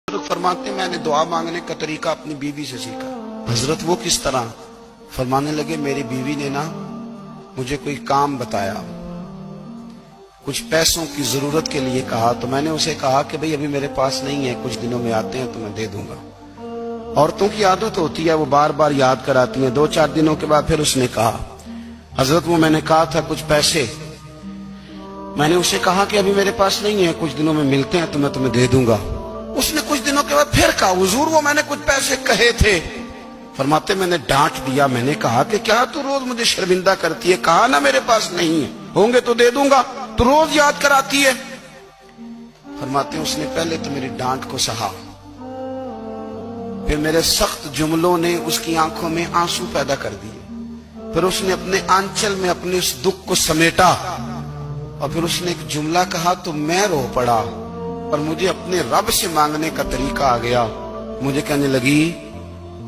فرماتے ہیں میں نے دعا مانگنے کا طریقہ اپنی بیوی سے سیکھا۔ حضرت وہ کس طرح؟ فرمانے لگے میری بیوی نے نا مجھے کوئی کام بتایا، کچھ پیسوں کی ضرورت کے لیے کہا، تو میں نے اسے کہا کہ بھئی ابھی میرے پاس نہیں ہے، کچھ دنوں میں آتے ہیں تو میں دے دوں گا۔ عورتوں کی عادت ہوتی ہے، وہ بار بار یاد کراتی ہیں۔ 2-4 دنوں کے بعد پھر اس نے کہا حضرت وہ میں نے کہا تھا کچھ پیسے، میں نے اسے کہا کہ ابھی میرے پاس نہیں ہے، کچھ دنوں میں ملتے ہیں تو میں تمہیں دے دوں گا۔ اس نے کچھ دنوں کے بعد پھر کہا حضور وہ میں نے کچھ پیسے کہے تھے۔ فرماتے میں نے ڈانٹ دیا، میں نے کہا کہ کیا تو روز مجھے شرمندہ کرتی ہے، کہا نا میرے پاس نہیں ہے، ہوں گے تو دے دوں گا، تو روز یاد کراتی ہے۔ فرماتے ہیں اس نے پہلے تو میری ڈانٹ کو سہا، پھر میرے سخت جملوں نے اس کی آنکھوں میں آنسو پیدا کر دیے، پھر اس نے اپنے آنچل میں اپنے اس دکھ کو سمیٹا، اور پھر اس نے ایک جملہ کہا تو میں رو پڑا، اور مجھے اپنے رب سے مانگنے کا طریقہ آ گیا۔ مجھے کہنے لگی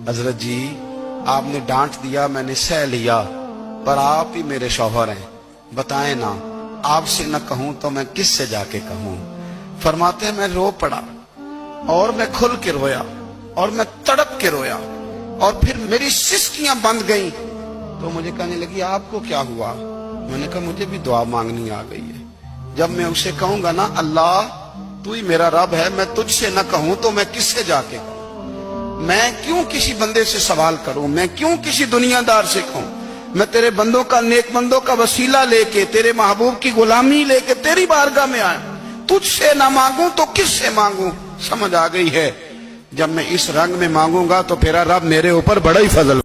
حضرت جی آپ نے ڈانٹ دیا، میں نے سہ لیا، پر آپ ہی میرے شوہر ہیں، بتائیں نا آپ سے نہ کہوں تو میں کس سے جا کے کہوں۔ فرماتے ہیں میں رو پڑا، اور میں کھل کے رویا، اور میں تڑپ کے رویا، اور پھر میری سسکیاں بند گئیں۔ تو مجھے کہنے لگی آپ کو کیا ہوا؟ میں نے کہا مجھے بھی دعا مانگنی آ گئی ہے۔ جب میں اسے کہوں گا نا اللہ تو ہی میرا رب ہے، میں تجھ سے نہ کہوں تو میں کس سے جا کے کہوں؟ میں کیوں کسی بندے سے سوال کروں؟ میں کیوں کسی دنیا دار سے کہوں؟ میں تیرے بندوں کا، نیک بندوں کا وسیلہ لے کے، تیرے محبوب کی غلامی لے کے تیری بارگاہ میں آیا، تجھ سے نہ مانگوں تو کس سے مانگوں؟ سمجھ آ گئی ہے جب میں اس رنگ میں مانگوں گا تو پھر رب میرے اوپر بڑا ہی فضل